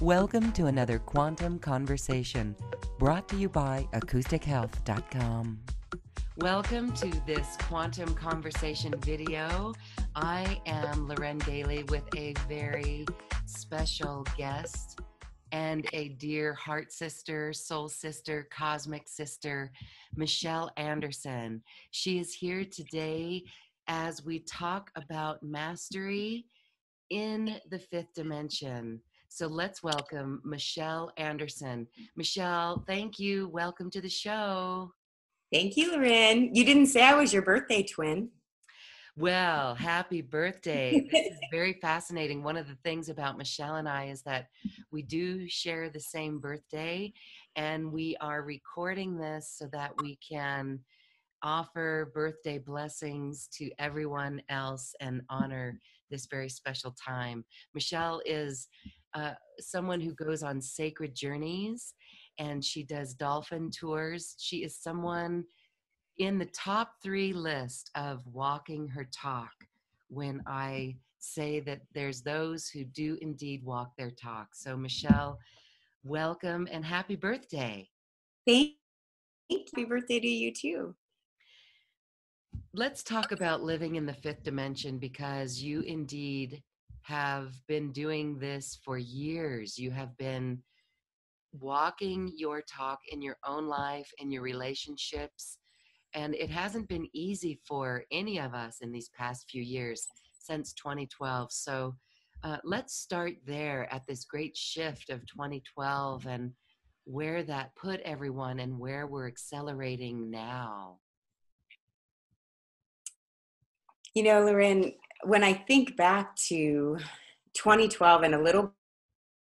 Welcome to another Quantum Conversation, brought to you by acoustichealth.com. Welcome to this Quantum Conversation video. I am Loren Daly with a very special guest and a dear heart sister, soul sister, cosmic sister, Michelle Anderson. She is here today as we talk about mastery in the fifth dimension. So let's welcome Michelle Anderson. Michelle, thank you. Welcome to the show. Thank you, Loren. You didn't say I was your birthday twin. Well, happy birthday. This is very fascinating. One of the things about Michelle and I is that we do share the same birthday, and we are recording this so that we can offer birthday blessings to everyone else and honor this very special time. Michelle is someone who goes on sacred journeys, and she does dolphin tours. She is someone in the top 3 list of walking her talk when I say that there's those who do indeed walk their talk. So Michelle, welcome and happy birthday. Thank you. Happy birthday to you too. Let's talk about living in the fifth dimension, because you indeed have been doing this for years. You have been walking your talk in your own life, in your relationships, and it hasn't been easy for any of us in these past few years since 2012. So let's start there at this great shift of 2012 and where that put everyone and where we're accelerating now. You know, Loren, when I think back to 2012 and a little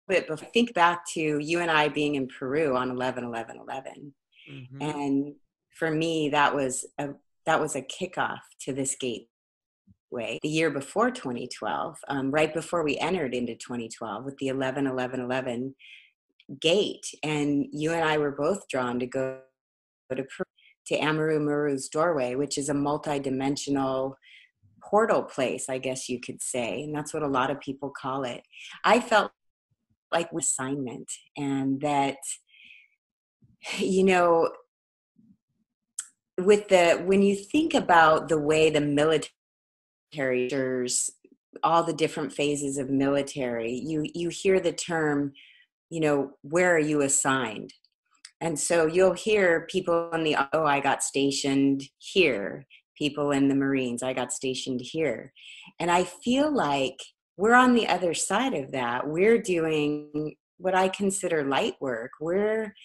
bit before, think back to you and I being in Peru on 11/11/11. Mm-hmm. And for me, that was a kickoff to this gateway. The year before 2012, right before we entered into 2012 with the 11/11/11 gate, and you and I were both drawn to go to Peru, to Amaru Muru's doorway, which is a multi-dimensional portal place, I guess you could say, and that's what a lot of people call it. I felt like an assignment, and that, you know, when you think about the way the military, all the different phases of military, you hear the term, you know, where are you assigned? And so you'll hear people in the, oh, I got stationed here. People in the Marines, I got stationed here. And I feel like we're on the other side of that. We're doing what I consider light work. We're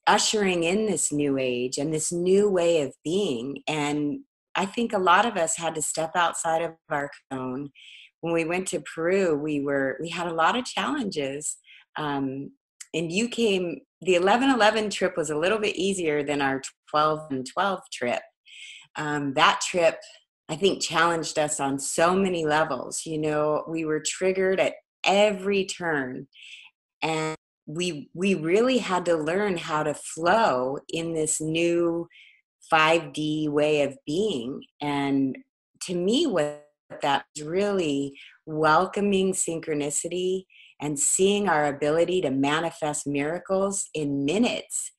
ushering in this new age and this new way of being. And I think a lot of us had to step outside of our zone. When we went to Peru, we had a lot of challenges. And you came, the 11/11 trip was a little bit easier than our 12/12 trip. That trip, I think, challenged us on so many levels. You know, we were triggered at every turn, and we really had to learn how to flow in this new 5D way of being. And to me, what that was really welcoming synchronicity and seeing our ability to manifest miracles in minutes,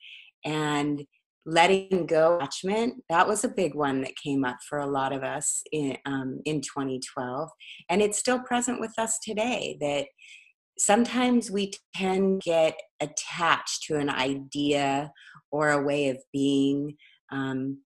and letting go of attachment. That was a big one that came up for a lot of us in 2012. And it's still present with us today, that sometimes we tend to get attached to an idea or a way of being. And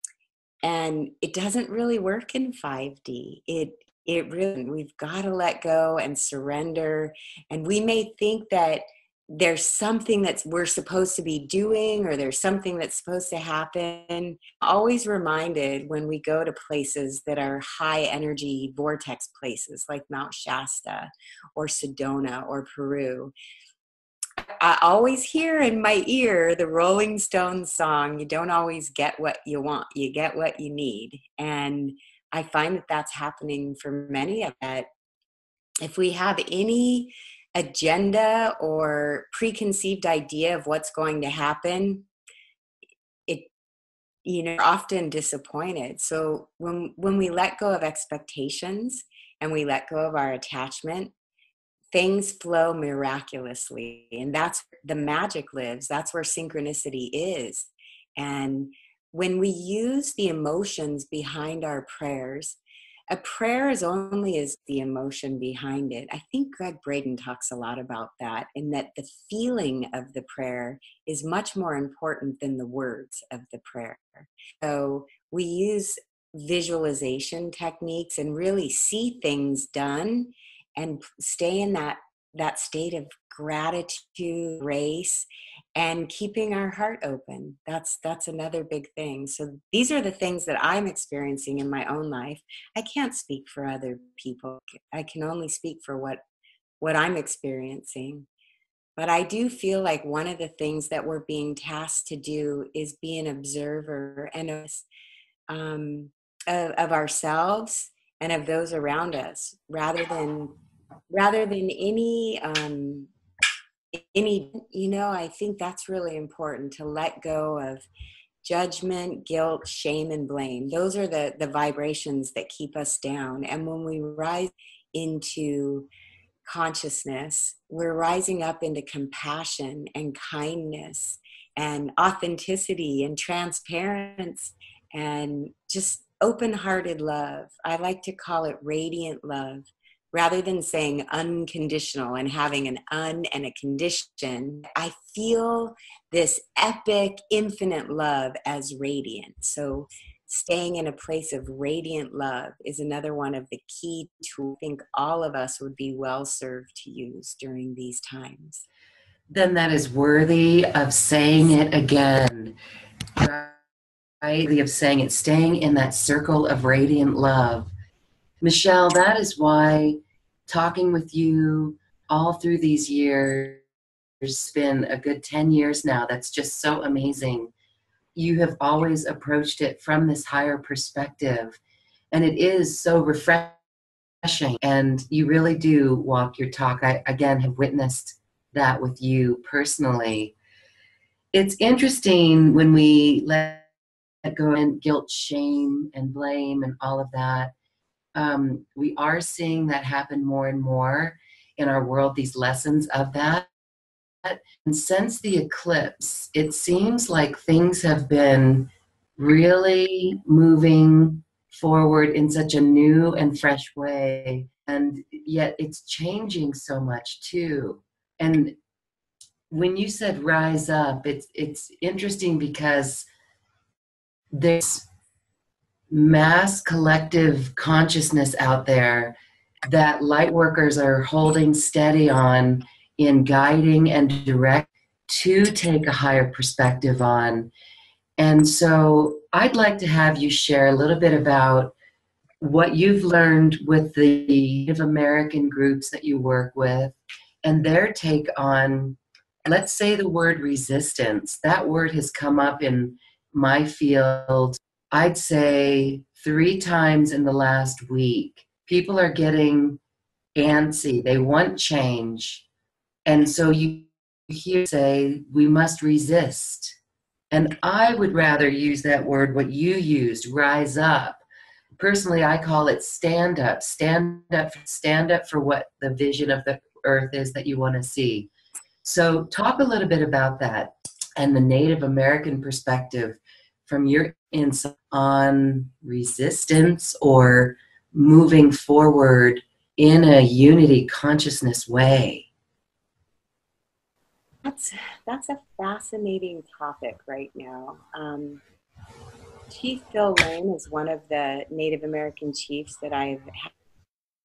it doesn't really work in 5D. It really, we've got to let go and surrender. And we may think that there's something that we're supposed to be doing, or there's something that's supposed to happen. Always reminded when we go to places that are high energy vortex places like Mount Shasta or Sedona or Peru, I always hear in my ear the Rolling Stones song, you don't always get what you want, you get what you need. And I find that that's happening for many of that. If we have any agenda or preconceived idea of what's going to happen, we're often disappointed. So when we let go of expectations and we let go of our attachment, things flow miraculously, and that's the magic lives. That's where synchronicity is. And when we use the emotions behind our prayers, a prayer is only as the emotion behind it. I think Greg Braden talks a lot about that, in that the feeling of the prayer is much more important than the words of the prayer. So we use visualization techniques and really see things done and stay in that state of gratitude, grace, and keeping our heart open. That's another big thing. So these are the things that I'm experiencing in my own life. I can't speak for other people. I can only speak for what I'm experiencing. But I do feel like one of the things that we're being tasked to do is be an observer and um, of ourselves and of those around us, rather than any, I think that's really important, to let go of judgment, guilt, shame, and blame. Those are the vibrations that keep us down. And when we rise into consciousness, we're rising up into compassion and kindness and authenticity and transparency and just open-hearted love. I like to call it radiant love, rather than saying unconditional and having an un and a condition. I feel this epic infinite love as radiant. So staying in a place of radiant love is another one of the key tools I think all of us would be well served to use during these times. Then that is worthy of saying it again. Worthy of saying it, staying in that circle of radiant love. Michelle, that is why talking with you all through these years, it's been a good 10 years now. That's just so amazing. You have always approached it from this higher perspective, and it is so refreshing, and you really do walk your talk. I, again, have witnessed that with you personally. It's interesting when we let go and guilt, shame, and blame and all of that. We are seeing that happen more and more in our world, these lessons of that. And since the eclipse, it seems like things have been really moving forward in such a new and fresh way. And yet it's changing so much too. And when you said rise up, it's interesting because there's mass collective consciousness out there that light workers are holding steady on, in guiding and direct to take a higher perspective on. And so I'd like to have you share a little bit about what you've learned with the Native American groups that you work with and their take on, let's say, the word resistance. That word has come up in my field, I'd say 3 times in the last week. People are getting antsy. They want change. And so you hear say, we must resist. And I would rather use that word, what you used, rise up. Personally, I call it stand up. Stand up for what the vision of the earth is that you want to see. So talk a little bit about that and the Native American perspective from your insight on resistance or moving forward in a unity consciousness way. That's a fascinating topic right now. Chief Phil Lane is one of the Native American chiefs that I've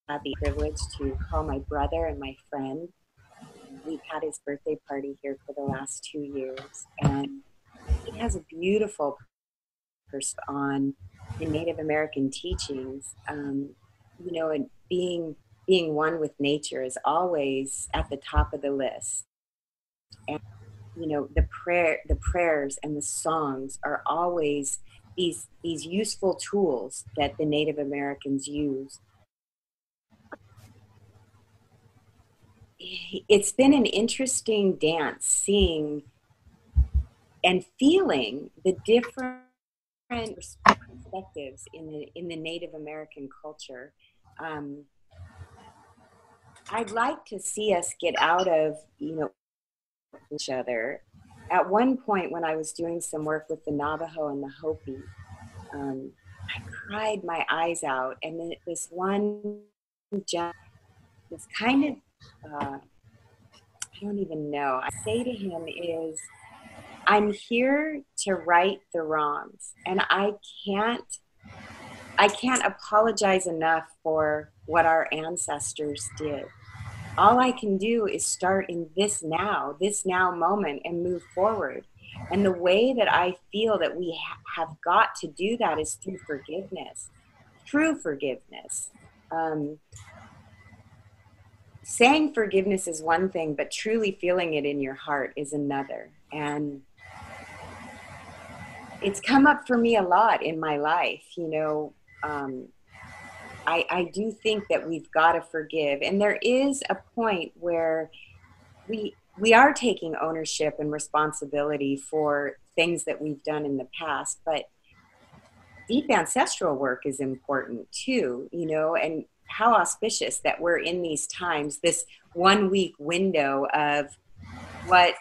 had the privilege to call my brother and my friend. We've had his birthday party here for the last 2 years, and he has a beautiful perspective on the Native American teachings. And being one with nature is always at the top of the list. And the prayers and the songs are always these useful tools that the Native Americans use. It's been an interesting dance, seeing and feeling the different perspectives in the Native American culture. I'd like to see us get out of, each other. At one point when I was doing some work with the Navajo and the Hopi, I cried my eyes out, and then this one gentleman, this kind of, I don't even know, I say to him is, I'm here to right the wrongs, and I can't apologize enough for what our ancestors did. All I can do is start in this now moment, and move forward. And the way that I feel that we have got to do that is through forgiveness, true forgiveness. Saying forgiveness is one thing, but truly feeling it in your heart is another. And it's come up for me a lot in my life, I do think that we've got to forgive. And there is a point where we are taking ownership and responsibility for things that we've done in the past, but deep ancestral work is important too, and how auspicious that we're in these times, this 1 week window of what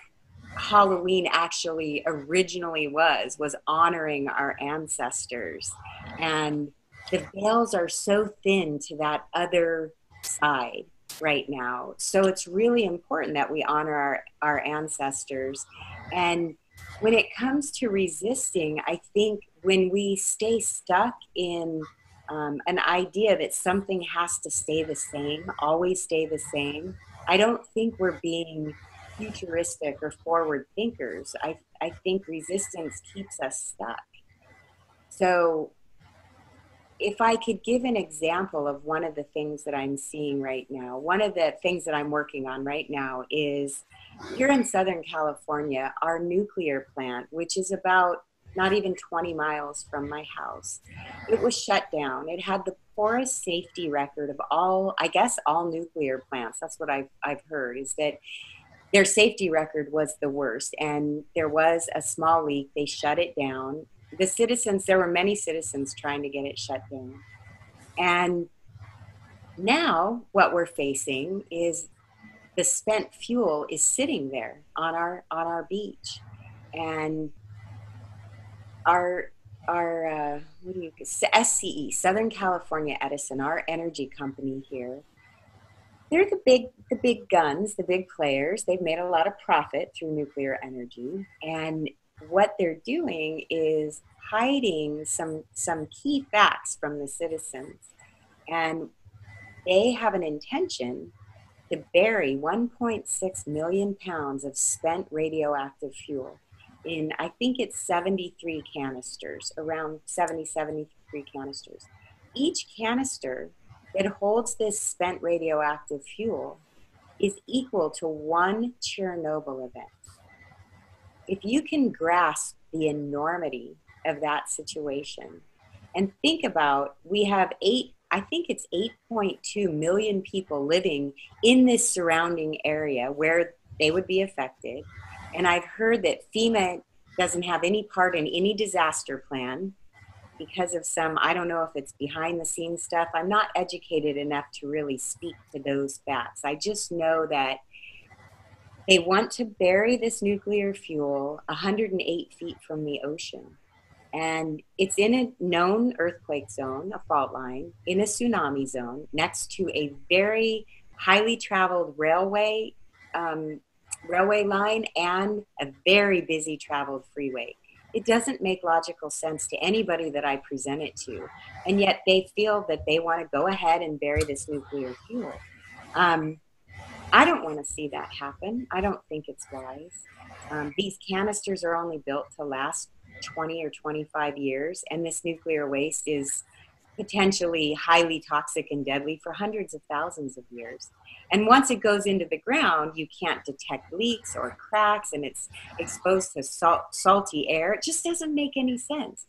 Halloween actually originally was honoring our ancestors. And the veils are so thin to that other side right now. So it's really important that we honor our ancestors. And when it comes to resisting, I think when we stay stuck in an idea that something has to stay the same, always stay the same, I don't think we're being futuristic or forward thinkers. I think resistance keeps us stuck. So if I could give an example of one of the things that I'm seeing right now, one of the things that I'm working on right now is here in Southern California, our nuclear plant, which is about not even 20 miles from my house, it was shut down. It had the poorest safety record of all nuclear plants. That's what I've heard, is that their safety record was the worst. And there was a small leak. They shut it down. There were many citizens trying to get it shut down. And now what we're facing is the spent fuel is sitting there on our beach. And our SCE, Southern California Edison, our energy company here, they're the big guns, the big players. They've made a lot of profit through nuclear energy. And what they're doing is hiding some key facts from the citizens. And they have an intention to bury 1.6 million pounds of spent radioactive fuel in, I think it's 73 canisters, around 73 canisters. Each canister that holds this spent radioactive fuel is equal to one Chernobyl event. If you can grasp the enormity of that situation and think about, we have 8.2 million people living in this surrounding area where they would be affected. And I've heard that FEMA doesn't have any part in any disaster plan because of some, I don't know if it's behind the scenes stuff. I'm not educated enough to really speak to those facts. I just know that they want to bury this nuclear fuel 108 feet from the ocean. And it's in a known earthquake zone, a fault line, in a tsunami zone, next to a very highly traveled railway line and a very busy traveled freeway. It doesn't make logical sense to anybody that I present it to. And yet they feel that they want to go ahead and bury this nuclear fuel. I don't want to see that happen. I don't think it's wise. These canisters are only built to last 20 or 25 years, and this nuclear waste is potentially highly toxic and deadly for hundreds of thousands of years. And once it goes into the ground, you can't detect leaks or cracks, and it's exposed to salty air. It just doesn't make any sense.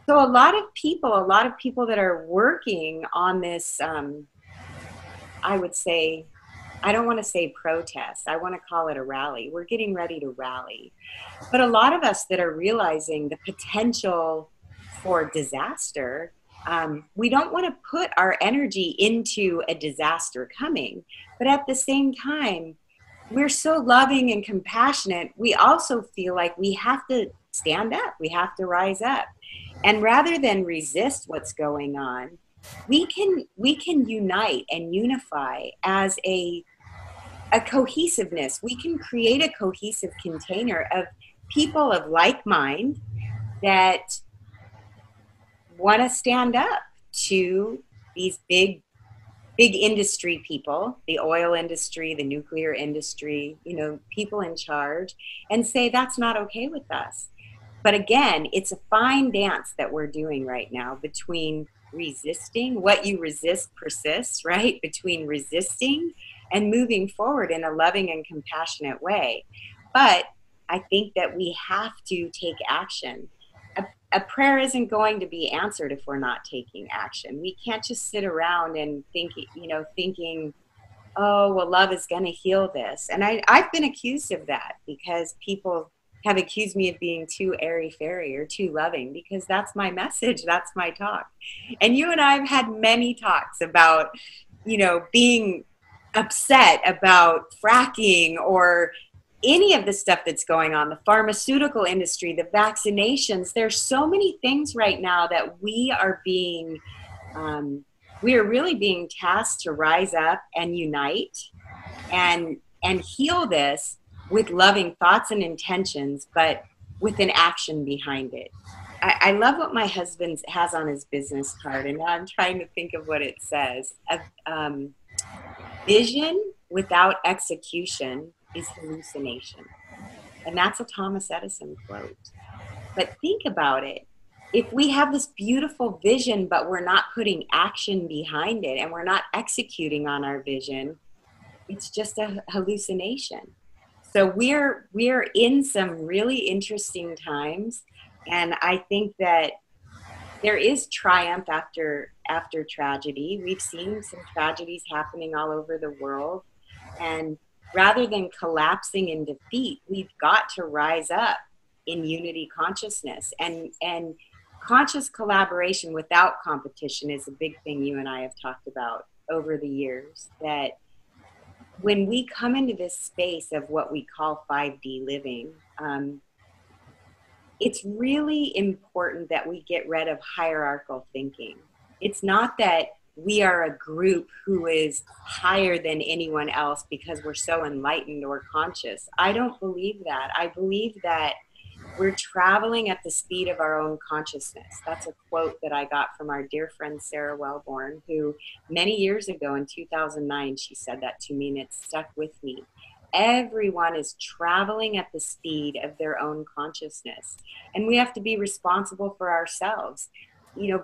So a lot of people that are working on this, I would say, I don't want to say protest. I want to call it a rally. We're getting ready to rally. But a lot of us that are realizing the potential for disaster We don't want to put our energy into a disaster coming, but at the same time, we're so loving and compassionate. We also feel like we have to stand up. We have to rise up. And rather than resist what's going on, we can unite and unify as a cohesiveness. We can create a cohesive container of people of like mind that want to stand up to these big industry people, the oil industry, the nuclear industry, people in charge, and say that's not okay with us. But again, it's a fine dance that we're doing right now between resisting. What you resist persists, right? Between resisting and moving forward in a loving and compassionate way. But I think that we have to take action. A prayer isn't going to be answered if we're not taking action. We can't just sit around and thinking, oh, well, love is going to heal this. And I've been accused of that because people have accused me of being too airy-fairy or too loving, because that's my message. That's my talk. And you and I have had many talks about, being upset about fracking or any of the stuff that's going on, the pharmaceutical industry, the vaccinations. There's so many things right now that we are really being tasked to rise up and unite and heal this with loving thoughts and intentions, but with an action behind it. I love what my husband has on his business card, and now I'm trying to think of what it says. Vision without execution is hallucination. And that's a Thomas Edison quote. But think about it. If we have this beautiful vision, but we're not putting action behind it and we're not executing on our vision, it's just a hallucination. So we're in some really interesting times. And I think that there is triumph after tragedy. We've seen some tragedies happening all over the world. And rather than collapsing in defeat, we've got to rise up in unity consciousness. And conscious collaboration without competition is a big thing you and I have talked about over the years. That when we come into this space of what we call 5D living, it's really important that we get rid of hierarchical thinking. It's not that we are a group who is higher than anyone else because we're so enlightened or conscious. I don't believe that. I believe that we're traveling at the speed of our own consciousness. That's a quote that I got from our dear friend Sandra Walter, who many years ago in 2009, she said that to me, and it stuck with me. Everyone is traveling at the speed of their own consciousness, and we have to be responsible for ourselves.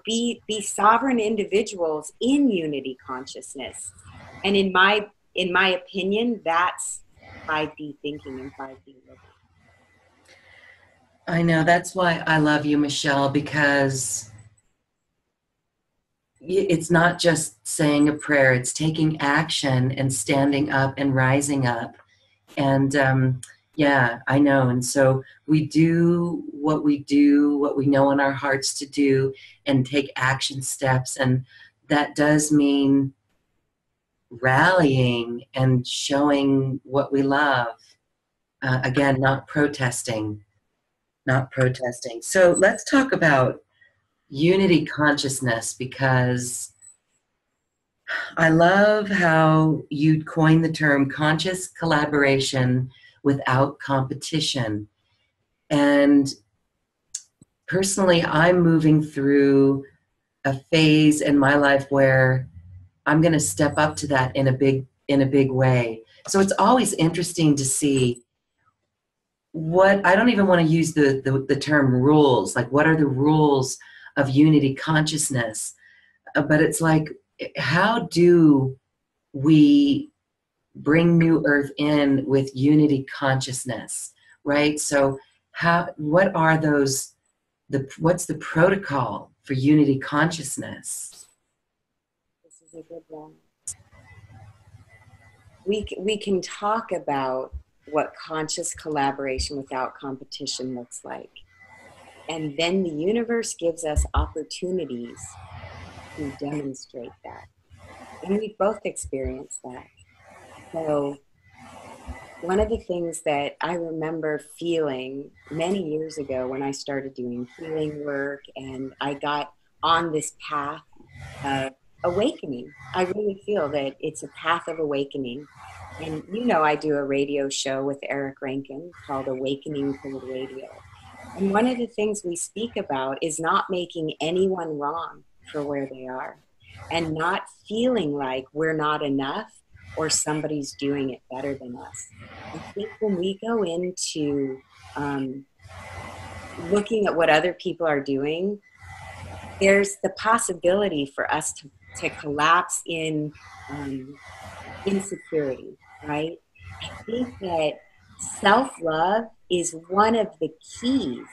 Be sovereign individuals in unity consciousness. And in my opinion, that's 5D thinking and 5D living. I know, that's why I love you, Michelle, because it's not just saying a prayer, it's taking action and standing up and rising up. And yeah, I know. And so we do what we know in our hearts to do, and take action steps. And that does mean rallying and showing what we love. Again, not protesting. So let's talk about unity consciousness, because I love how you coined the term conscious collaboration without competition. And personally, I'm moving through a phase in my life where I'm going to step up to that in a big way. So it's always interesting to see I don't even want to use the term rules, like what are the rules of unity consciousness? But it's like, how do we bring New Earth in with unity consciousness, right? So what are what's the protocol for unity consciousness? This is a good one. We can talk about what conscious collaboration without competition looks like. And then the universe gives us opportunities to demonstrate that. And we've both experienced that. So one of the things that I remember feeling many years ago when I started doing healing work and I got on this path of awakening, I really feel that it's a path of awakening. And you know, I do a radio show with Eric Rankin called Awakening Code Radio. And one of the things we speak about is not making anyone wrong for where they are and not feeling like we're not enough or somebody's doing it better than us. I think when we go into looking at what other people are doing, there's the possibility for us to collapse in insecurity, right? I think that self-love is one of the keys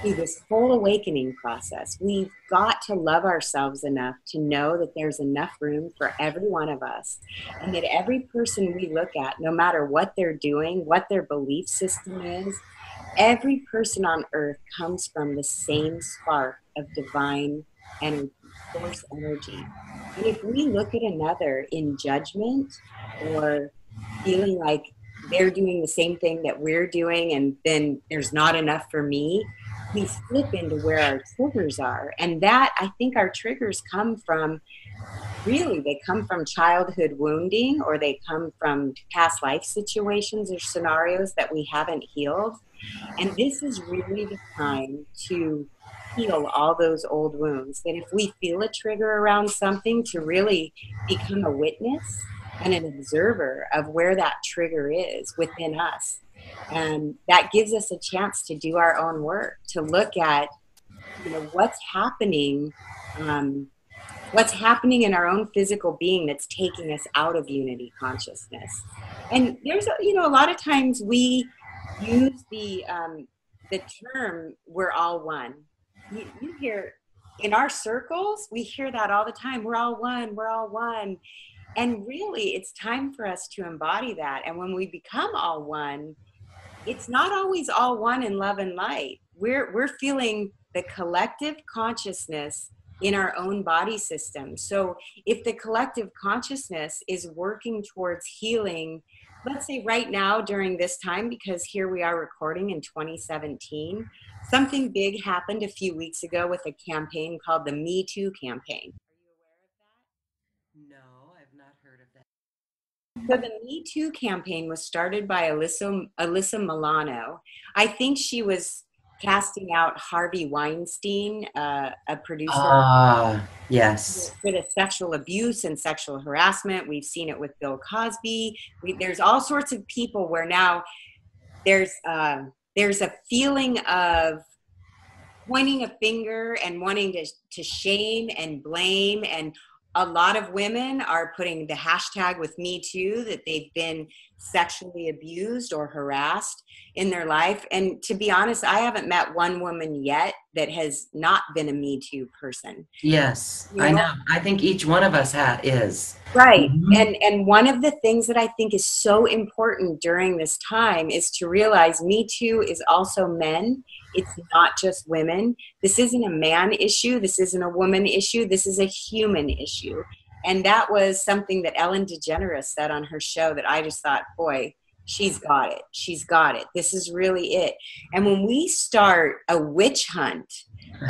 to this whole awakening process. We've got to love ourselves enough to know that there's enough room for every one of us, and that every person we look at, no matter what they're doing, what their belief system is, every person on earth comes from the same spark of divine energy, source energy. And if we look at another in judgment or feeling like they're doing the same thing that we're doing and then there's not enough for me, we slip into where our triggers are. And that, I think our triggers come from, really, they come from childhood wounding, or they come from past life situations or scenarios that we haven't healed. And this is really the time to heal all those old wounds. That if we feel a trigger around something, to really become a witness and an observer of where that trigger is within us. And that gives us a chance to do our own work, to look at, you know, what's happening in our own physical being that's taking us out of unity consciousness. And there's, you know, a lot of times we use the term "we're all one." You hear in our circles, we hear that all the time. We're all one. We're all one. And really, it's time for us to embody that. And when we become all one, it's not always all one in love and light. We're feeling the collective consciousness in our own body system. So if the collective consciousness is working towards healing, let's say right now during this time, because here we are recording in 2017, something big happened a few weeks ago with a campaign called the Me Too campaign. No, I've not heard of that. So the Me Too campaign was started by Alyssa Milano. I think she was casting out Harvey Weinstein, a producer. Yes. For the sexual abuse and sexual harassment. We've seen it with Bill Cosby. There's all sorts of people where now there's a feeling of pointing a finger and wanting to shame and blame. And a lot of women are putting the hashtag with Me Too, that they've been sexually abused or harassed in their life. And to be honest, I haven't met one woman yet that has not been a Me Too person. Yes, You know? I know. I think each one of us is. Right. Mm-hmm. And one of the things that I think is so important during this time is to realize Me Too is also men. It's not just women. This isn't a man issue. This isn't a woman issue. This is a human issue. And that was something that Ellen DeGeneres said on her show that I just thought, boy, she's got it. She's got it. This is really it. And when we start a witch hunt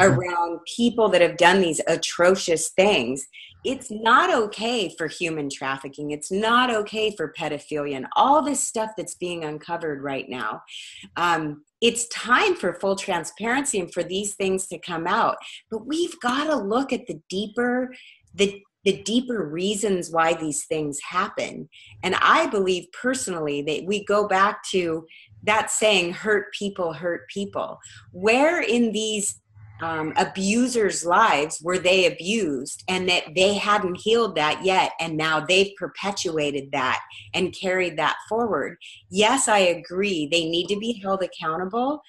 around people that have done these atrocious things, it's not okay for human trafficking. It's not okay for pedophilia and all this stuff that's being uncovered right now. It's time for full transparency and for these things to come out. But we've got to look at the deeper reasons why these things happen. And I believe personally that we go back to that saying, hurt people hurt people. Where in these abusers' lives were they abused, and that they hadn't healed that yet, and now they've perpetuated that and carried that forward? Yes, I agree, they need to be held accountable,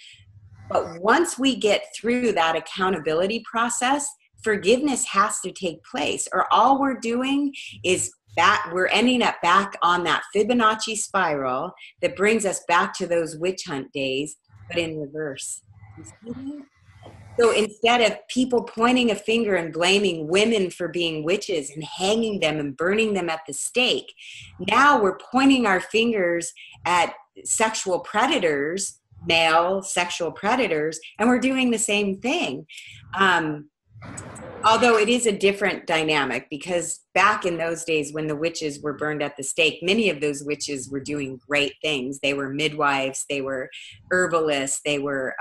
but once we get through that accountability process, forgiveness has to take place, or all we're doing is we're ending up back on that Fibonacci spiral that brings us back to those witch hunt days, but in reverse. You see that? So instead of people pointing a finger and blaming women for being witches and hanging them and burning them at the stake, now we're pointing our fingers at sexual predators, male sexual predators, and we're doing the same thing. Although it is a different dynamic, because back in those days when the witches were burned at the stake, many of those witches were doing great things. They were midwives, they were herbalists, they were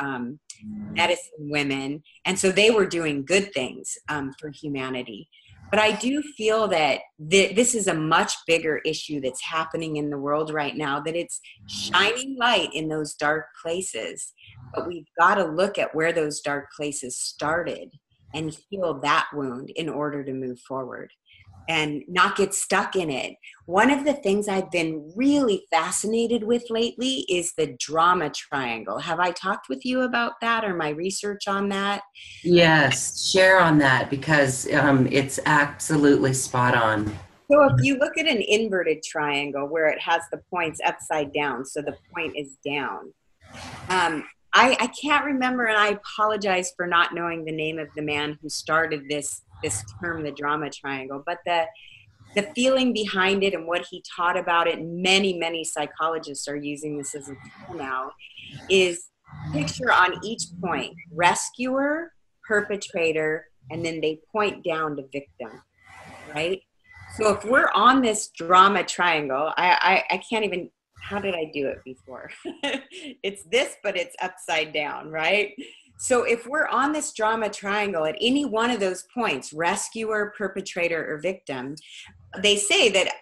medicine women. And so they were doing good things for humanity. But I do feel that this is a much bigger issue that's happening in the world right now, that it's shining light in those dark places. But we've got to look at where those dark places started and heal that wound in order to move forward and not get stuck in it. One of the things I've been really fascinated with lately is the drama triangle. Have I talked with you about that or my research on that? Yes, share on that, because it's absolutely spot on. So if you look at an inverted triangle where it has the points upside down, so the point is down, I can't remember, and I apologize for not knowing the name of the man who started this term, the drama triangle, but the feeling behind it and what he taught about it, many psychologists are using this as a tool now, is picture on each point, rescuer, perpetrator, and then they point down to victim, right? So if we're on this drama triangle, I can't even, how did I do it before? It's this, but it's upside down, right? So if we're on this drama triangle at any one of those points, rescuer, perpetrator, or victim, they say that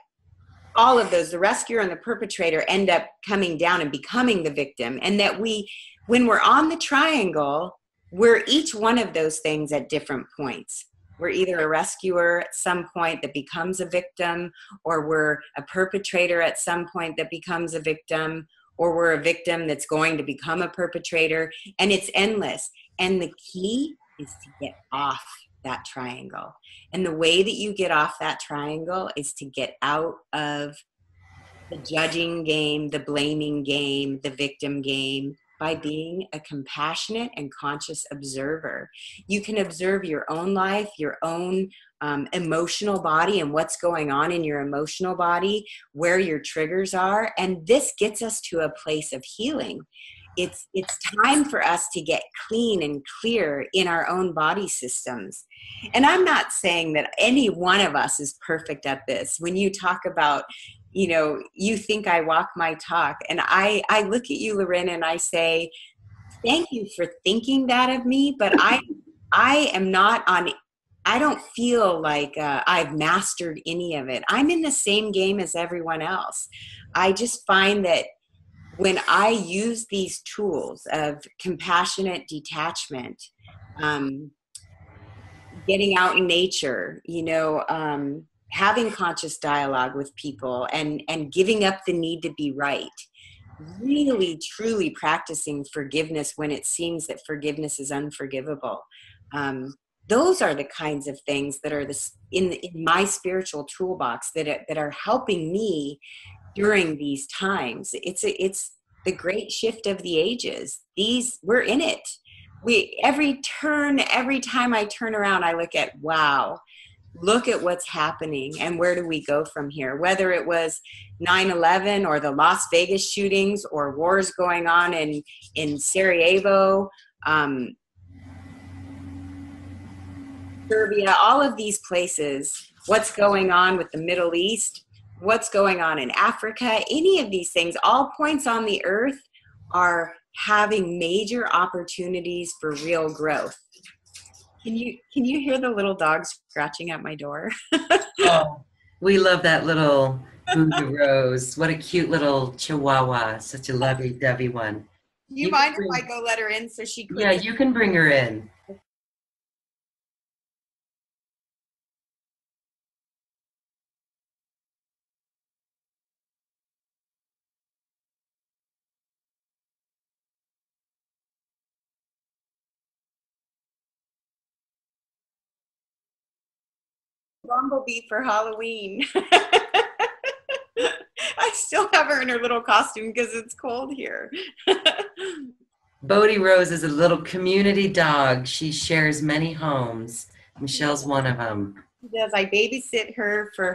all of those, the rescuer and the perpetrator, end up coming down and becoming the victim. And that when we're on the triangle, we're each one of those things at different points. We're either a rescuer at some point that becomes a victim, or we're a perpetrator at some point that becomes a victim, or we're a victim that's going to become a perpetrator, and it's endless. And the key is to get off that triangle. And the way that you get off that triangle is to get out of the judging game, the blaming game, the victim game, by being a compassionate and conscious observer. You can observe your own life, your own emotional body, and what's going on in your emotional body, where your triggers are. And this gets us to a place of healing. It's time for us to get clean and clear in our own body systems. And I'm not saying that any one of us is perfect at this. When you talk about, you think I walk my talk, and I look at you, Loren, and I say, thank you for thinking that of me, but I am not on, I don't feel like I've mastered any of it. I'm in the same game as everyone else. I just find that when I use these tools of compassionate detachment, getting out in nature, having conscious dialogue with people, and giving up the need to be right, really truly practicing forgiveness when it seems that forgiveness is unforgivable. Those are the kinds of things that are in my spiritual toolbox that are helping me during these times. It's the great shift of the ages. We're in it. Every time I turn around, I look at, wow, look at what's happening, and where do we go from here? Whether it was 9/11 or the Las Vegas shootings or wars going on in Sarajevo, Serbia, all of these places, what's going on with the Middle East, what's going on in Africa, any of these things, all points on the earth are having major opportunities for real growth. Can you hear the little dog scratching at my door? Oh, we love that little Boogie Rose. What a cute little Chihuahua. Such a lovey-dovey one. Do you mind if I go let her in so she can? Yeah, you can bring her in. Bumblebee for Halloween. I still have her in her little costume because it's cold here. Bodie Rose is a little community dog. She shares many homes. Michelle's one of them. She does. I babysit her for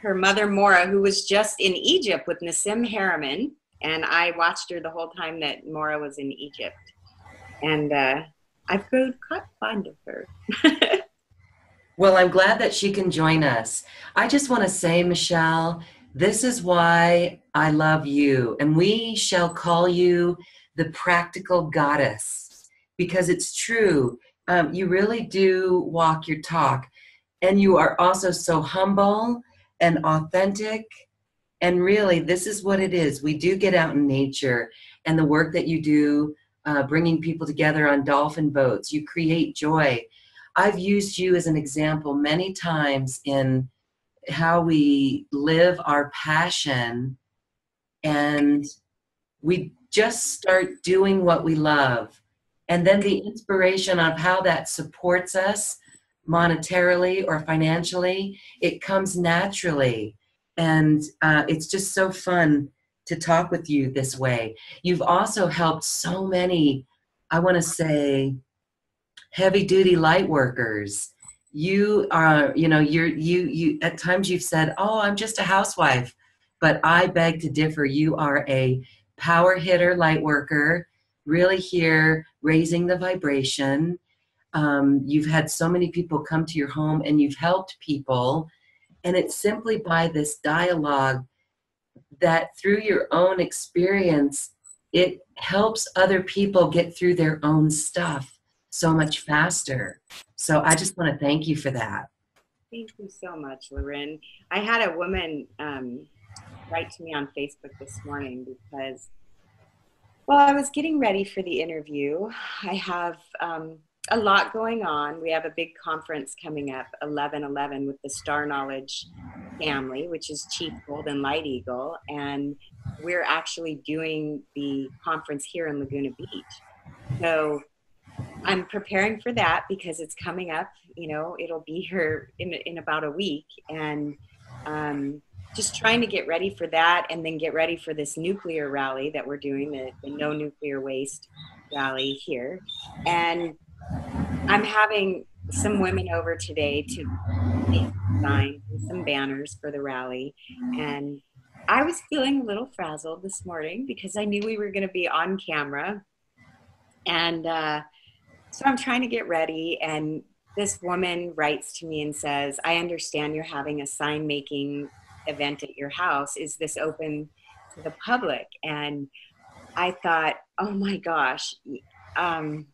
her mother Mora, who was just in Egypt with Nassim Harriman, and I watched her the whole time that Mora was in Egypt. And I've grown quite fond of her. Well, I'm glad that she can join us. I just want to say, Michelle, this is why I love you, and we shall call you the practical goddess, because it's true. You really do walk your talk, and you are also so humble and authentic. And really, this is what it is. We do get out in nature, and the work that you do, bringing people together on dolphin boats, you create joy. I've used you as an example many times in how we live our passion, and we just start doing what we love. And then the inspiration of how that supports us monetarily or financially, it comes naturally. And it's just so fun to talk with you this way. You've also helped so many, I want to say, heavy duty light workers. You are, you at times you've said, oh, I'm just a housewife, but I beg to differ. You are a power hitter light worker, really here raising the vibration. You've had so many people come to your home, and you've helped people, and it's simply by this dialogue that through your own experience, it helps other people get through their own stuff so much faster. So I just want to thank you for that. Thank you so much, Loren. I had a woman write to me on Facebook this morning because, well, I was getting ready for the interview. I have a lot going on. We have a big conference coming up, 11/11, with the Star Knowledge family, which is Chief Golden Light Eagle. And we're actually doing the conference here in Laguna Beach. So I'm preparing for that because it's coming up. It'll be here in about a week. And just trying to get ready for that, and then get ready for this nuclear rally that we're doing, the No Nuclear Waste rally here. And I'm having some women over today to make signs and some banners for the rally. And I was feeling a little frazzled this morning because I knew we were going to be on camera. And so I'm trying to get ready. And this woman writes to me and says, I understand you're having a sign making event at your house. Is this open to the public? And I thought, oh my gosh, I'm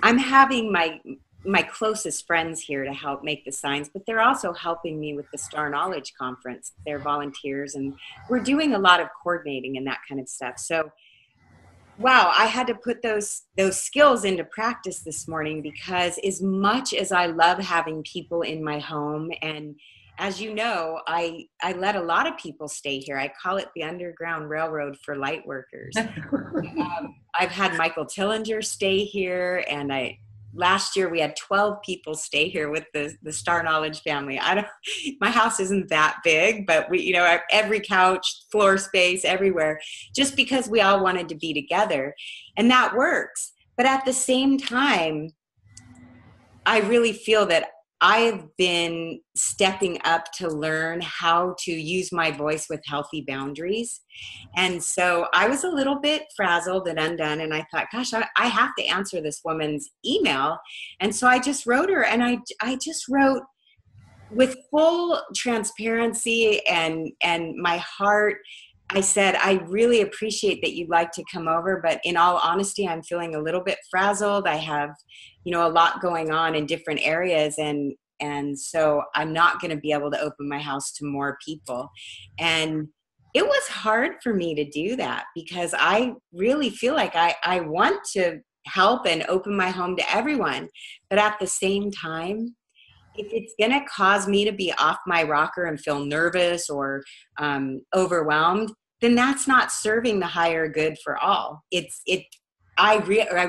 having my closest friends here to help make the signs, but they're also helping me with the Star Knowledge Conference. They're volunteers, and we're doing a lot of coordinating and that kind of stuff. So, wow, I had to put those skills into practice this morning, because as much as I love having people in my home, and as you know, I let a lot of people stay here. I call it the Underground Railroad for light workers. I've had Michael Tillinger stay here, and last year we had 12 people stay here with the Star Knowledge family. My house isn't that big, but we, every couch, floor space, everywhere, just because we all wanted to be together, and that works. But at the same time, I really feel that I've been stepping up to learn how to use my voice with healthy boundaries. And so I was a little bit frazzled and undone. And I thought, gosh, I have to answer this woman's email. And so I just wrote her, and I just wrote with full transparency and my heart. I said, I really appreciate that you'd like to come over, but in all honesty, I'm feeling a little bit frazzled. I have, a lot going on in different areas. And so I'm not going to be able to open my house to more people. And it was hard for me to do that, because I really feel like I want to help and open my home to everyone. But at the same time, if it's going to cause me to be off my rocker and feel nervous or overwhelmed, then that's not serving the higher good for all. I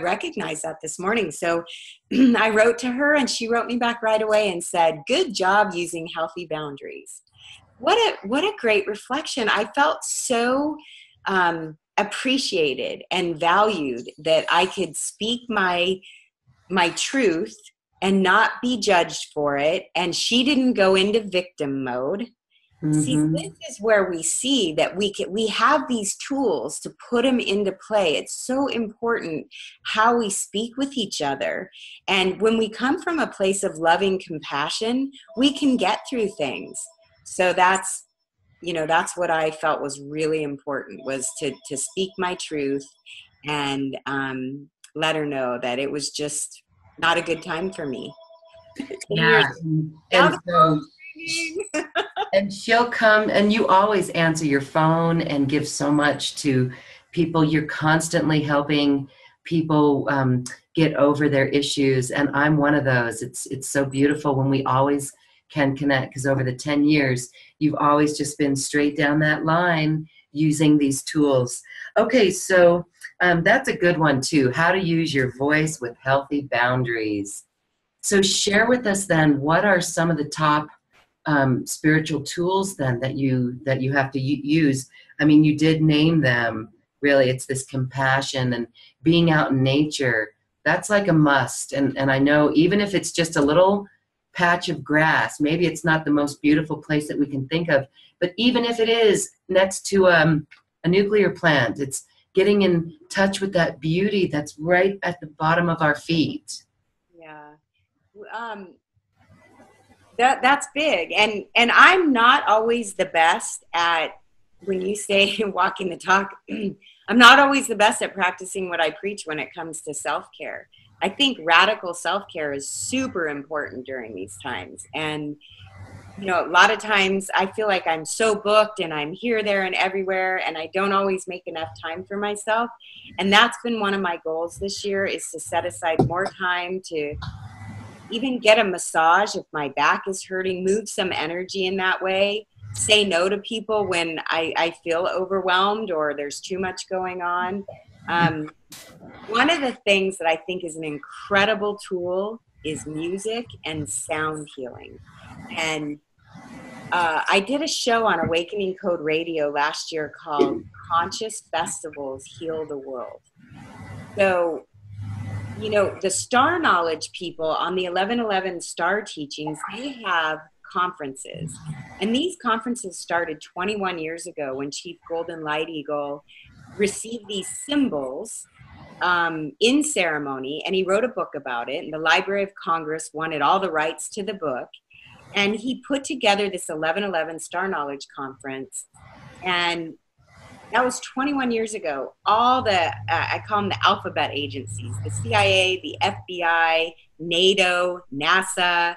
recognize that this morning. So I wrote to her, and she wrote me back right away and said, good job using healthy boundaries. What a great reflection. I felt so appreciated and valued, that I could speak my truth and not be judged for it. And she didn't go into victim mode. See, this is where we see that we have these tools to put them into play. It's so important how we speak with each other. And when we come from a place of loving compassion, we can get through things. So that's what I felt was really important, was to speak my truth and let her know that it was just not a good time for me. Yeah. And so, and she'll come, and you always answer your phone and give so much to people. You're constantly helping people get over their issues, and I'm one of those. It's so beautiful when we always can connect, because over the 10 years, you've always just been straight down that line using these tools. Okay, so that's a good one too. How to use your voice with healthy boundaries. So share with us then, what are some of the top spiritual tools then that you have to use? I mean, you did name them. Really, it's this compassion and being out in nature. That's like a must. And I know, even if it's just a little patch of grass, maybe it's not the most beautiful place that we can think of, but even if it is next to a nuclear plant, it's getting in touch with that beauty that's right at the bottom of our feet. Yeah. That's big. And I'm not always the best at, when you say walking the talk, I'm not always the best at practicing what I preach when it comes to self-care. I think radical self-care is super important during these times. And, a lot of times I feel like I'm so booked and I'm here, there, and everywhere, and I don't always make enough time for myself. And that's been one of my goals this year, is to set aside more time to even get a massage if my back is hurting, move some energy in that way, say no to people when I feel overwhelmed or there's too much going on. One of the things that I think is an incredible tool is music and sound healing. And I did a show on Awakening Code Radio last year called Conscious Festivals Heal the World. So, the star knowledge people on the 1111 star teachings, they have conferences. And these conferences started 21 years ago when Chief Golden Light Eagle received these symbols in ceremony, and he wrote a book about it. And the Library of Congress wanted all the rights to the book. And he put together this 1111 Star Knowledge Conference. And that was 21 years ago. All the, I call them the alphabet agencies, the CIA, the FBI, NATO, NASA,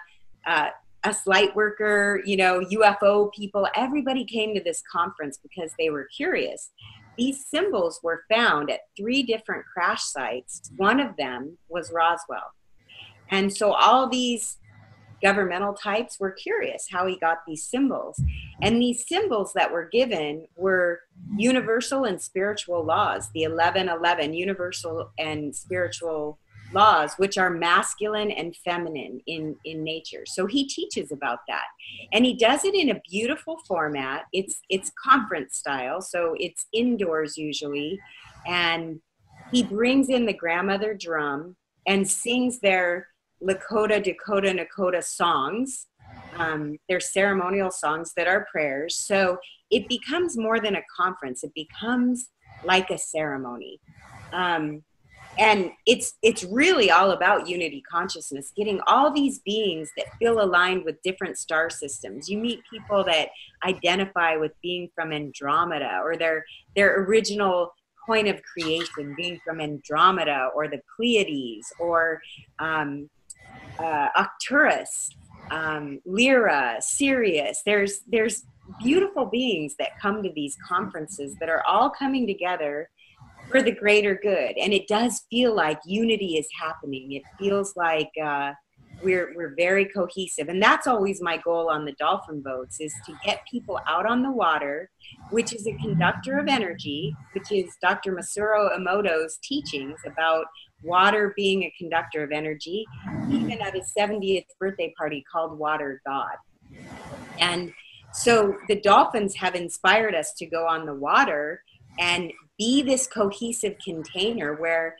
us light worker, UFO people, everybody came to this conference because they were curious. These symbols were found at 3 different crash sites. One of them was Roswell. And so all these governmental types were curious how he got these symbols. And these symbols that were given were universal and spiritual laws, the 1111 universal and spiritual laws, which are masculine and feminine in nature. So he teaches about that. And he does it in a beautiful format. It's conference style, so it's indoors usually. And he brings in the grandmother drum and sings their Lakota, Dakota, Nakota songs. They're ceremonial songs that are prayers. So it becomes more than a conference. It becomes like a ceremony. And it's really all about unity consciousness, getting all these beings that feel aligned with different star systems. You meet people that identify with being from Andromeda, or their original point of creation being from Andromeda, or the Pleiades, or Arcturus, Lyra, Sirius. There's beautiful beings that come to these conferences that are all coming together for the greater good. And it does feel like unity is happening. It feels like we're very cohesive. And that's always my goal on the dolphin boats, is to get people out on the water, which is a conductor of energy, which is Dr. Masaru Emoto's teachings about water being a conductor of energy, even at his 70th birthday party called Water God. And so the dolphins have inspired us to go on the water and be this cohesive container where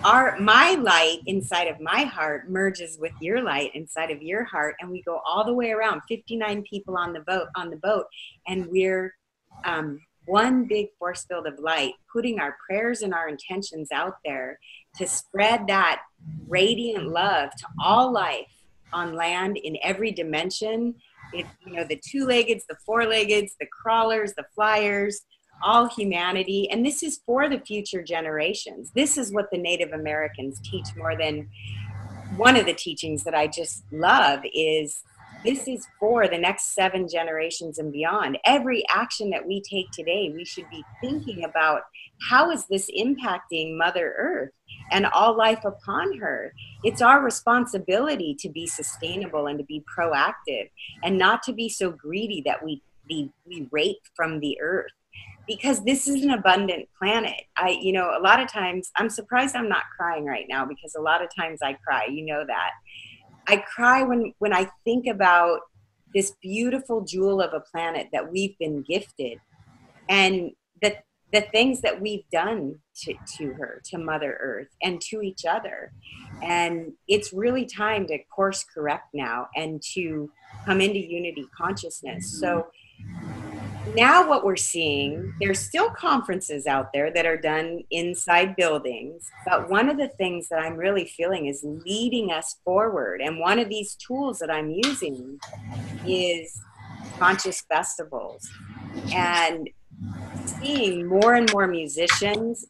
my light inside of my heart merges with your light inside of your heart, and we go all the way around, 59 people on the boat, and we're one big force field of light, putting our prayers and our intentions out there to spread that radiant love to all life on land in every dimension. It's, you know, the two-leggeds, the four-leggeds, the crawlers, the flyers, all humanity. And this is for the future generations. This is what the Native Americans teach more than one of the teachings that I just love is this is for the next 7 generations and beyond. Every action that we take today, we should be thinking about how is this impacting Mother Earth and all life upon her. It's our responsibility to be sustainable and to be proactive and not to be so greedy that we rape from the earth. Because this is an abundant planet. You know, a lot of times, I'm surprised I'm not crying right now because a lot of times I cry, you know that. I cry when I think about this beautiful jewel of a planet that we've been gifted and the things that we've done to her, to Mother Earth, and to each other. And it's really time to course correct now and to come into unity consciousness. So now what we're seeing, there's still conferences out there that are done inside buildings, but one of the things that I'm really feeling is leading us forward. And one of these tools that I'm using is conscious festivals, and seeing more and more musicians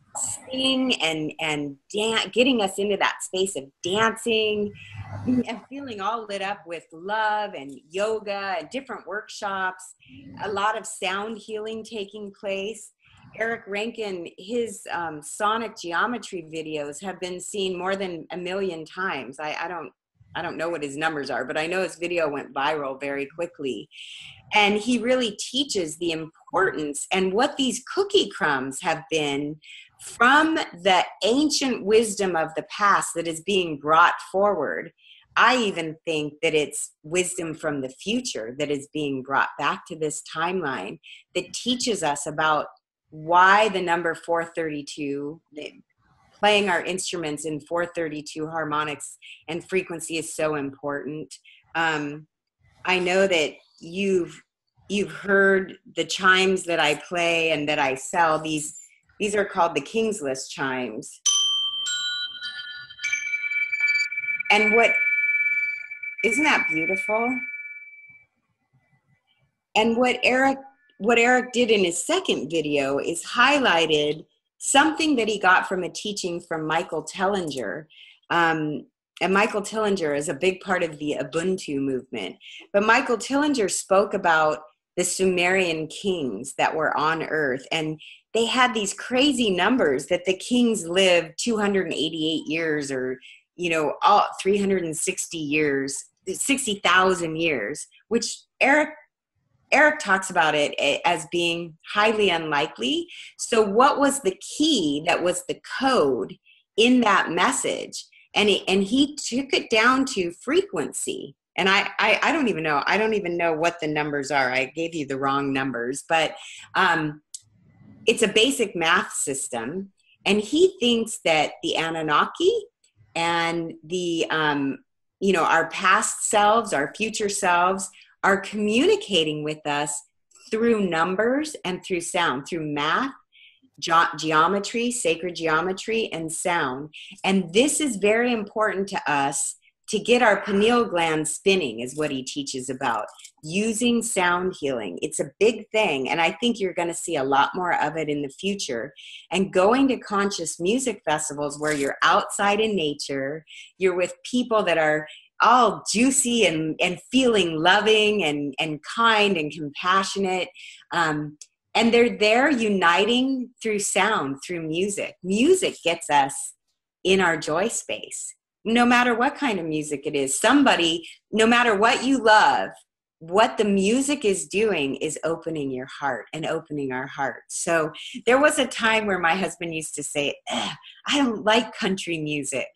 sing and dance, getting us into that space of dancing and feeling all lit up with love and yoga and different workshops, a lot of sound healing taking place. Eric Rankin, his sonic geometry videos have been seen more than 1 million times. I don't know what his numbers are, but I know his video went viral very quickly. And he really teaches the importance and what these cookie crumbs have been from the ancient wisdom of the past that is being brought forward. I even think that it's wisdom from the future that is being brought back to this timeline that teaches us about why the number 432, playing our instruments in 432 harmonics and frequency is so important. I know that you've heard the chimes that I play and that I sell. These are called the King's List chimes. And isn't that beautiful? And what Eric did in his second video is highlighted something that he got from a teaching from Michael Tellinger. And Michael Tellinger is a big part of the Ubuntu movement. But Michael Tellinger spoke about the Sumerian kings that were on Earth. And they had these crazy numbers that the kings lived 288 years or, you know, all 360 years, 60,000 years, which Eric talks about it as being highly unlikely. So what was the key that was the code in that message? And he took it down to frequency. And I don't even know. I don't even know what the numbers are. I gave you the wrong numbers, but it's a basic math system. And he thinks that the Anunnaki and the, you know, our past selves, our future selves are communicating with us through numbers and through sound, through math, geometry, sacred geometry, and sound. And this is very important to us to get our pineal gland spinning, is what he teaches about, using sound healing. It's a big thing, and I think you're going to see a lot more of it in the future. And going to conscious music festivals where you're outside in nature, you're with people that are all juicy and feeling loving and kind and compassionate. And they're there uniting through sound, through music. Music gets us in our joy space. No matter what kind of music it is, somebody, no matter what you love, what the music is doing is opening your heart and opening our hearts. So there was a time where my husband used to say, I don't like country music.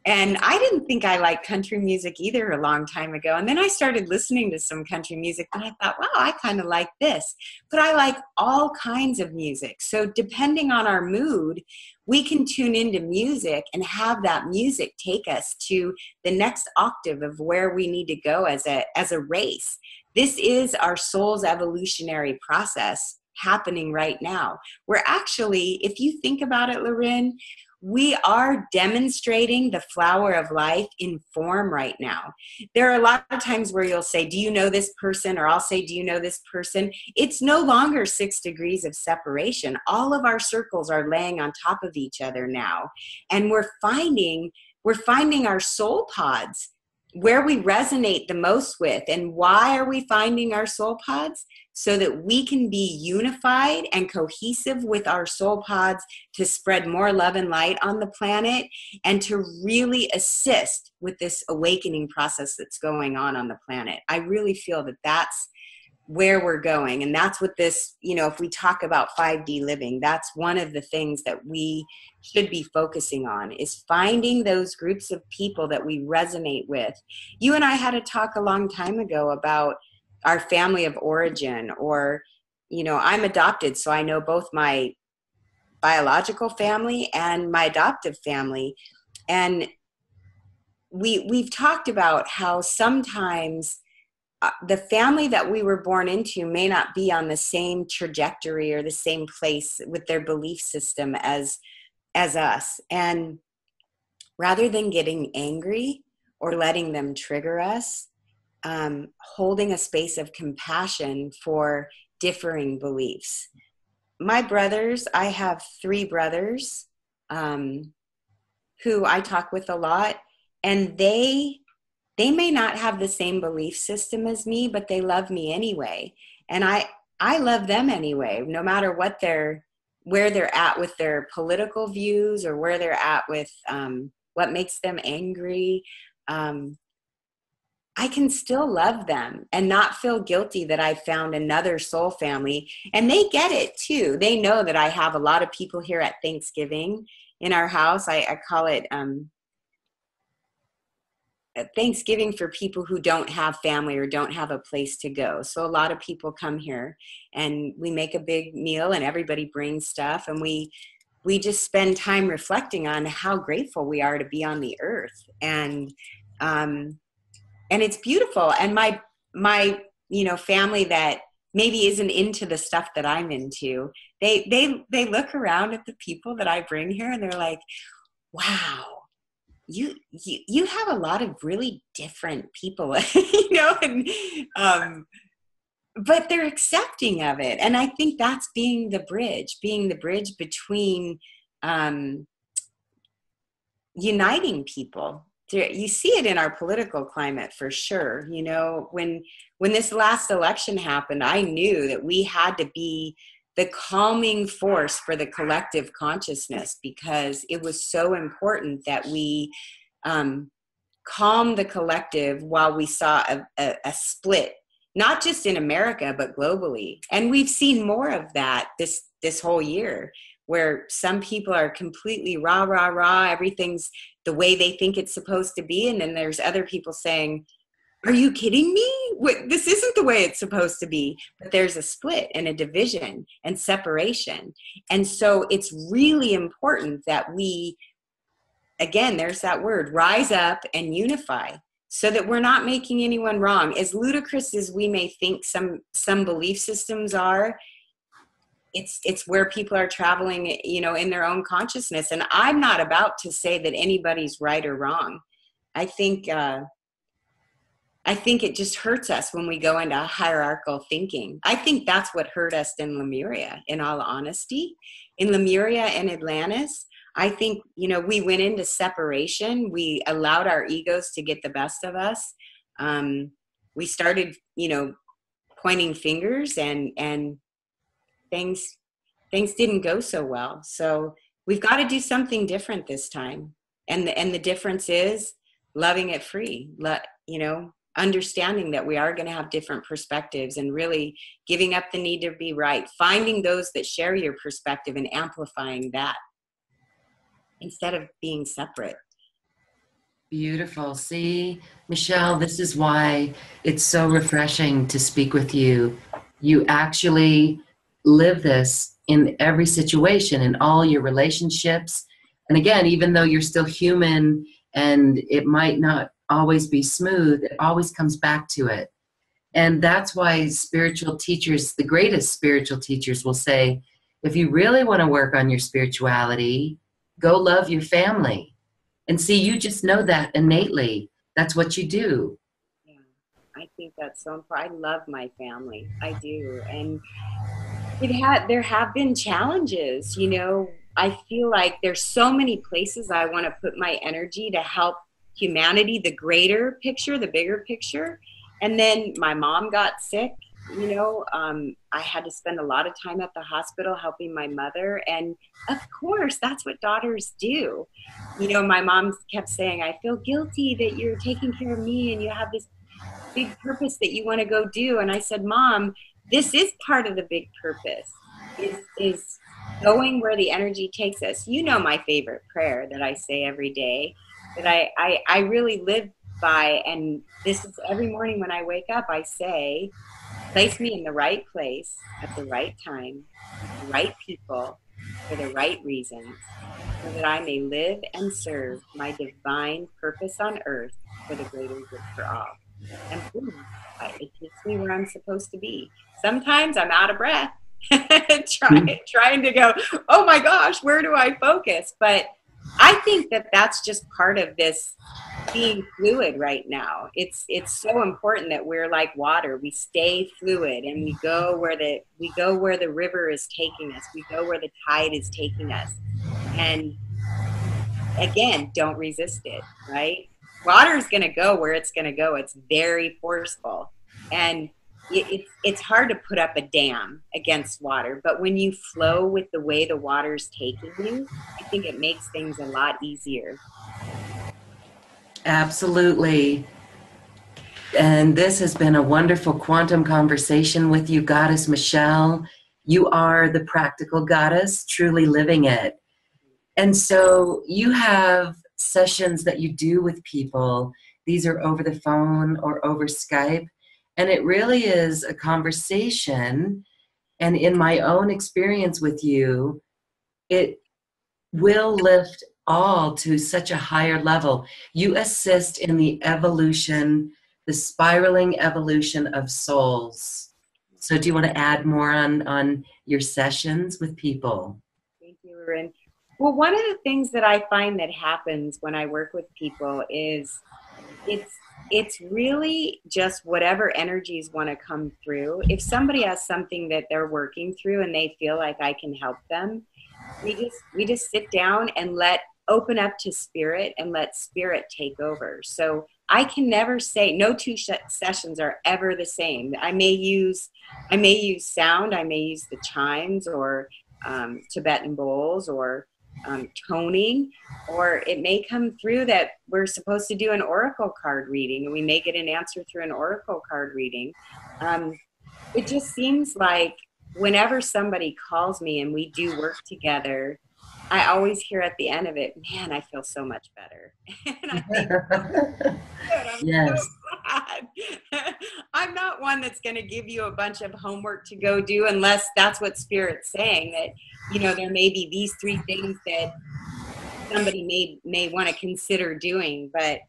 And I didn't think I liked country music either a long time ago. And then I started listening to some country music and I thought, wow, I kind of like this. But I like all kinds of music. So depending on our mood, we can tune into music and have that music take us to the next octave of where we need to go as a race. This is our soul's evolutionary process happening right now. We're actually, if you think about it, Lorin, we are demonstrating the flower of life in form right now. There are a lot of times where you'll say, do you know this person? Or I'll say, do you know this person? It's no longer 6 degrees of separation. All of our circles are laying on top of each other now. And we're finding our soul pods where we resonate the most with. And why are we finding our soul pods? So that we can be unified and cohesive with our soul pods to spread more love and light on the planet and to really assist with this awakening process that's going on the planet. I really feel that that's where we're going. And that's what this, if we talk about 5D living, that's one of the things that we should be focusing on, is finding those groups of people that we resonate with. You and I had a talk a long time ago about our family of origin, or, I'm adopted, so I know both my biological family and my adoptive family. And we've talked about how sometimes the family that we were born into may not be on the same trajectory or the same place with their belief system as us. And rather than getting angry or letting them trigger us, holding a space of compassion for differing beliefs. My brothers, I have 3 brothers who I talk with a lot, and they may not have the same belief system as me, but they love me anyway. And I love them anyway, no matter where they're at with their political views or where they're at with what makes them angry. I can still love them and not feel guilty that I found another soul family. And they get it too. They know that I have a lot of people here at Thanksgiving in our house. I call it Thanksgiving for people who don't have family or don't have a place to go. So a lot of people come here and we make a big meal and everybody brings stuff, and we just spend time reflecting on how grateful we are to be on the earth. And it's beautiful. And my family that maybe isn't into the stuff that I'm into, they look around at the people that I bring here and they're like, wow, you have a lot of really different people, but they're accepting of it. And I think that's being the bridge between uniting people. You see it in our political climate for sure. When this last election happened, I knew that we had to be the calming force for the collective consciousness, because it was so important that we calm the collective while we saw a split, not just in America, but globally. And we've seen more of that this whole year, where some people are completely rah, rah, rah, everything's the way they think it's supposed to be. And then there's other people saying, are you kidding me? This isn't the way it's supposed to be. But there's a split and a division and separation. And so it's really important that we, again, there's that word, rise up and unify, so that we're not making anyone wrong. As ludicrous as we may think some belief systems are, it's where people are traveling, in their own consciousness. And I'm not about to say that anybody's right or wrong. I think it just hurts us when we go into hierarchical thinking. I think that's what hurt us in Lemuria, in all honesty. In Lemuria and Atlantis, I think, we went into separation. We allowed our egos to get the best of us. We started, pointing fingers, and things didn't go so well. So we've got to do something different this time. And the difference is loving it free, understanding that we are going to have different perspectives, and really giving up the need to be right, finding those that share your perspective and amplifying that instead of being separate. Beautiful. See, Michelle, this is why it's so refreshing to speak with you. You actually live this in every situation, in all your relationships. And again, even though you're still human and it might not always be smooth, it always comes back to it. And that's why spiritual teachers, the greatest spiritual teachers, will say, if you really want to work on your spirituality, go love your family. And see, you just know that innately. That's what you do. Yeah, I think that's so important. I love my family. I do. And there have been challenges, you know. I feel like there's so many places I want to put my energy to help humanity, the greater picture, the bigger picture. And then my mom got sick, you know. I had to spend a lot of time at the hospital helping my mother. And of course, that's what daughters do. You know, my mom kept saying, I feel guilty that you're taking care of me and you have this big purpose that you want to go do. And I said, Mom, this is part of the big purpose, is going where the energy takes us. You know, my favorite prayer that I say every day, that I really live by. And this is every morning when I wake up, I say, place me in the right place at the right time with the right people for the right reasons, so that I may live and serve my divine purpose on earth for the greater good for all. And boom, it takes me where I'm supposed to be. Sometimes I'm out of breath, trying to go, oh my gosh, where do I focus? But I think that that's just part of this being fluid right now. It's so important that we're like water. We stay fluid and we go where the river is taking us. We go where the tide is taking us. And again, don't resist it, right? Water is going to go where it's going to go. It's very forceful. And it's hard to put up a dam against water. But when you flow with the way the water's taking you, I think it makes things a lot easier. Absolutely. And this has been a wonderful quantum conversation with you, Goddess Michelle. You are the practical goddess, truly living it. And so you have sessions that you do with people. These are over the phone or over Skype. And it really is a conversation. And in my own experience with you, it will lift all to such a higher level. You assist in the evolution, the spiraling evolution of souls. So do you want to add more on your sessions with people? Thank you, Erin. Well, one of the things that I find that happens when I work with people is it's really just whatever energies want to come through. If somebody has something that they're working through and they feel like I can help them, we just sit down and open up to spirit and let spirit take over. So I can never say, no two sessions are ever the same. I may use sound, I may use the chimes or Tibetan bowls or toning, or it may come through that we're supposed to do an oracle card reading and we may get an answer through an oracle card reading. It just seems like whenever somebody calls me and we do work together, I always hear at the end of it, man, I feel so much better. And I think, good, I'm Yes. so glad. I'm not one that's going to give you a bunch of homework to go do unless that's what Spirit's saying, that, you know, there may be these 3 things that somebody may want to consider doing. But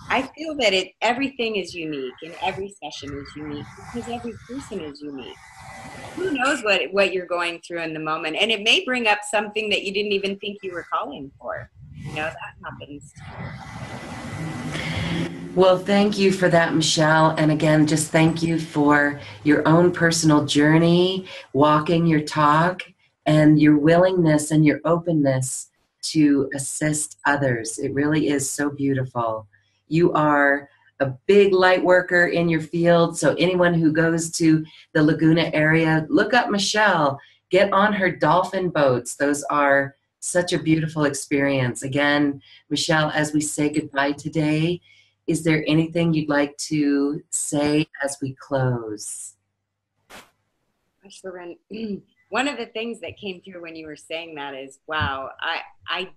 I feel that everything is unique and every session is unique because every person is unique. Who knows what you're going through in the moment, and it may bring up something that you didn't even think you were calling for. You know, that happens too. Well, thank you for that, Michelle. And again, just thank you for your own personal journey, walking your talk, and your willingness and your openness to assist others. It really is so beautiful. You are a big light worker in your field. So anyone who goes to the Laguna area, look up Michelle, get on her dolphin boats. Those are such a beautiful experience. Again, Michelle, as we say goodbye today, is there anything you'd like to say as we close? Gosh, Loren, one of the things that came through when you were saying that is, wow, I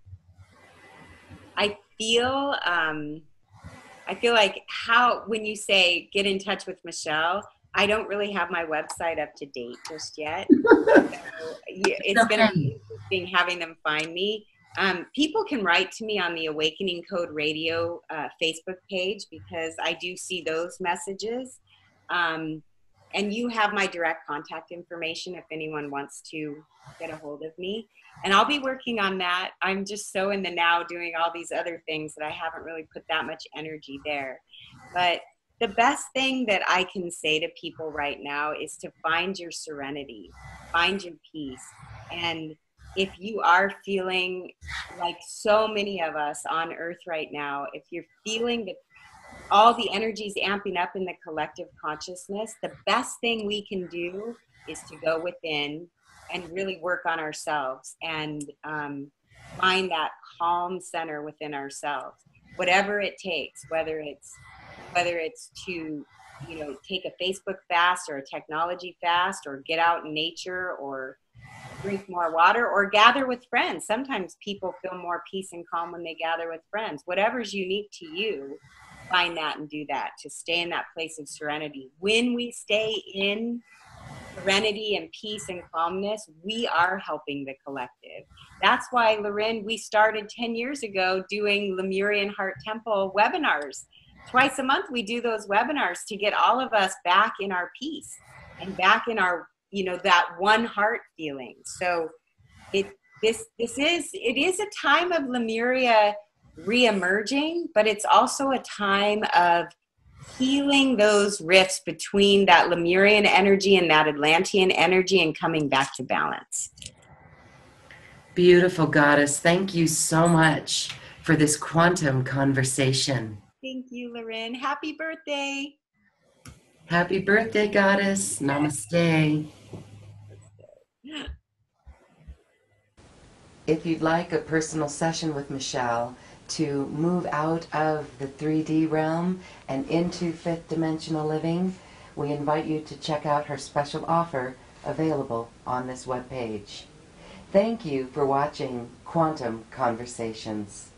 feel I feel like when you say get in touch with Michelle, I don't really have my website up to date just yet. So it's going to be interesting having them find me. People can write to me on the Awakening Code Radio Facebook page, because I do see those messages. And you have my direct contact information if anyone wants to get a hold of me. And I'll be working on that. I'm just so in the now doing all these other things that I haven't really put that much energy there. But the best thing that I can say to people right now is to find your serenity, find your peace. And if you are feeling like so many of us on earth right now, if you're feeling that all the energy's amping up in the collective consciousness, the best thing we can do is to go within and really work on ourselves and find that calm center within ourselves, whatever it takes, whether it's to, take a Facebook fast or a technology fast, or get out in nature, or drink more water, or gather with friends. Sometimes people feel more peace and calm when they gather with friends. Whatever's unique to you, find that and do that, to stay in that place of serenity. When we stay in serenity and peace and calmness, we are helping the collective. That's why, Loren, we started 10 years ago doing Lemurian Heart Temple webinars. Twice a month we do those webinars to get all of us back in our peace and back in our, that one heart feeling. So it is a time of Lemuria reemerging, but it's also a time of healing those rifts between that Lemurian energy and that Atlantean energy and coming back to balance. Beautiful, Goddess. Thank you so much for this quantum conversation. Thank you, Loren. Happy birthday. Happy birthday, Goddess. Namaste. If you'd like a personal session with Michelle to move out of the 3D realm and into fifth dimensional living, we invite you to check out her special offer available on this webpage. Thank you for watching Quantum Conversations.